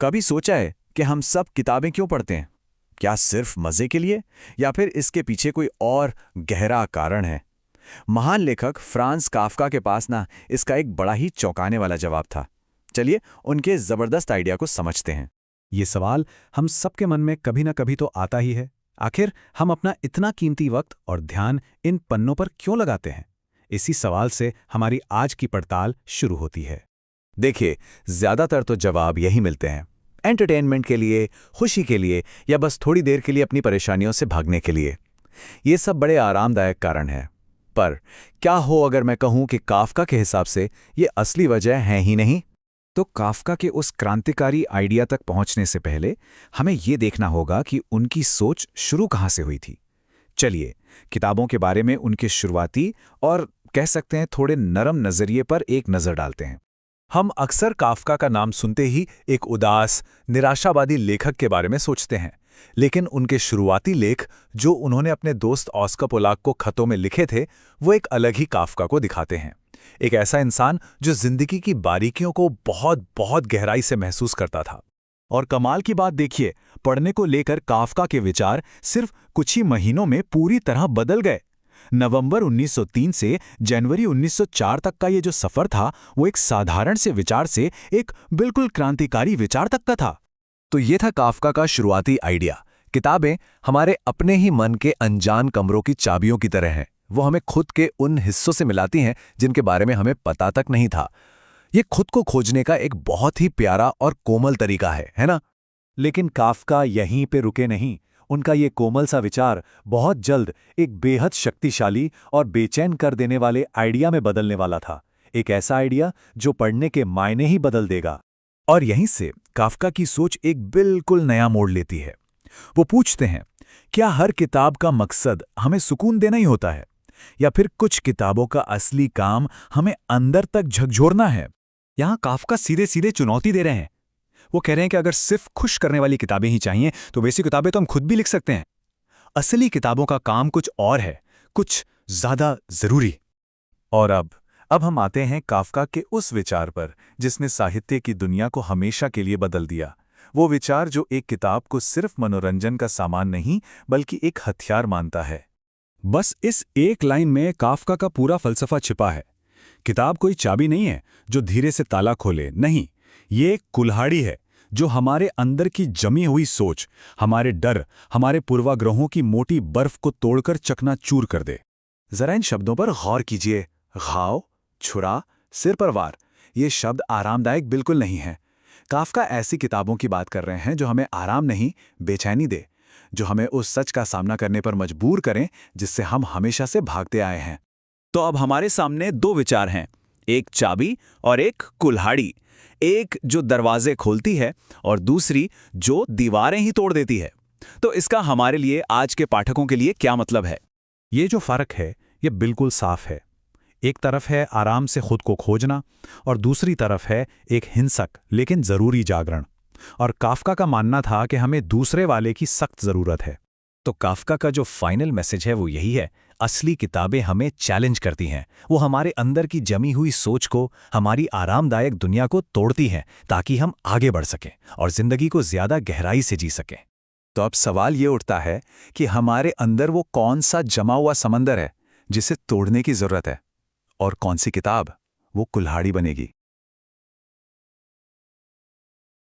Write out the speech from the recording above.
कभी सोचा है कि हम सब किताबें क्यों पढ़ते हैं? क्या सिर्फ मजे के लिए, या फिर इसके पीछे कोई और गहरा कारण है? महान लेखक फ्रांस काफ्का के पास इसका एक बड़ा ही चौंकाने वाला जवाब था। चलिए उनके जबरदस्त आइडिया को समझते हैं। ये सवाल हम सबके मन में कभी ना कभी तो आता ही है। आखिर हम अपना इतना कीमती वक्त और ध्यान इन पन्नों पर क्यों लगाते हैं? इसी सवाल से हमारी आज की पड़ताल शुरू होती है। देखिए, ज्यादातर तो जवाब यही मिलते हैं। एंटरटेनमेंट के लिए, खुशी के लिए, या बस थोड़ी देर के लिए अपनी परेशानियों से भागने के लिए। ये सब बड़े आरामदायक कारण हैं। पर क्या हो अगर मैं कहूं कि काफ्का के हिसाब से ये असली वजह है ही नहीं? तो काफ्का के उस क्रांतिकारी आइडिया तक पहुंचने से पहले हमें ये देखना होगा कि उनकी सोच शुरू कहां से हुई थी। चलिए किताबों के बारे में उनके शुरुआती और कह सकते हैं थोड़े नरम नजरिए पर एक नजर डालते हैं। हम अक्सर काफ्का का नाम सुनते ही एक उदास, निराशावादी लेखक के बारे में सोचते हैं, लेकिन उनके शुरुआती लेख जो उन्होंने अपने दोस्त ऑस्कर पोलाक को खतों में लिखे थे, वो एक अलग ही काफ्का को दिखाते हैं। एक ऐसा इंसान जो जिंदगी की बारीकियों को बहुत बहुत गहराई से महसूस करता था। और कमाल की बात देखिए, पढ़ने को लेकर काफ्का के विचार सिर्फ कुछ ही महीनों में पूरी तरह बदल गए। नवंबर 1903 से जनवरी 1904 तक का ये जो सफर था, वो एक साधारण से विचार से एक बिल्कुल क्रांतिकारी विचार तक का था। तो ये था काफ्का का शुरुआती आइडिया। किताबें हमारे अपने ही मन के अनजान कमरों की चाबियों की तरह हैं। वो हमें खुद के उन हिस्सों से मिलाती हैं जिनके बारे में हमें पता तक नहीं था। ये खुद को खोजने का एक बहुत ही प्यारा और कोमल तरीका है ना? लेकिन काफ्का यहीं पे रुके नहीं। उनका ये कोमल सा विचार बहुत जल्द एक बेहद शक्तिशाली और बेचैन कर देने वाले आइडिया में बदलने वाला था। एक ऐसा आइडिया जो पढ़ने के मायने ही बदल देगा। और यहीं से काफ्का की सोच एक बिल्कुल नया मोड़ लेती है। वो पूछते हैं, क्या हर किताब का मकसद हमें सुकून देना ही होता है, या फिर कुछ किताबों का असली काम हमें अंदर तक झकझोरना है? यहाँ काफ्का सीधे सीधे चुनौती दे रहे हैं। वो कह रहे हैं कि अगर सिर्फ खुश करने वाली किताबें ही चाहिए तो वैसी किताबें तो हम खुद भी लिख सकते हैं। असली किताबों का काम कुछ और है, कुछ ज्यादा जरूरी। और अब हम आते हैं काफ्का के उस विचार पर जिसने साहित्य की दुनिया को हमेशा के लिए बदल दिया। वो विचार जो एक किताब को सिर्फ मनोरंजन का सामान नहीं बल्कि एक हथियार मानता है। बस इस एक लाइन में काफ्का का पूरा फलसफा छिपा है। किताब कोई चाबी नहीं है जो धीरे से ताला खोले, नहीं, ये एक कुल्हाड़ी है जो हमारे अंदर की जमी हुई सोच, हमारे डर, हमारे पूर्वाग्रहों की मोटी बर्फ को तोड़कर चकनाचूर कर दे। जरा इन शब्दों पर गौर कीजिए। घाव, छुरा, सिर पर वार, ये शब्द आरामदायक बिल्कुल नहीं है। काफ्का ऐसी किताबों की बात कर रहे हैं जो हमें आराम नहीं, बेचैनी दे, जो हमें उस सच का सामना करने पर मजबूर करें जिससे हम हमेशा से भागते आए हैं। तो अब हमारे सामने दो विचार हैं, एक चाबी और एक कुल्हाड़ी। एक जो दरवाजे खोलती है और दूसरी जो दीवारें ही तोड़ देती है। तो इसका हमारे लिए, आज के पाठकों के लिए क्या मतलब है? ये जो फर्क है ये बिल्कुल साफ है। एक तरफ है आराम से खुद को खोजना और दूसरी तरफ है एक हिंसक लेकिन जरूरी जागरण। और काफ्का का मानना था कि हमें दूसरे वाले की सख्त जरूरत है। तो काफ्का का जो फाइनल मैसेज है वो यही है, असली किताबें हमें चैलेंज करती हैं। वो हमारे अंदर की जमी हुई सोच को, हमारी आरामदायक दुनिया को तोड़ती हैं ताकि हम आगे बढ़ सकें और जिंदगी को ज्यादा गहराई से जी सकें। तो अब सवाल ये उठता है कि हमारे अंदर वो कौन सा जमा हुआ समंदर है जिसे तोड़ने की जरूरत है, और कौन सी किताब वो कुल्हाड़ी बनेगी।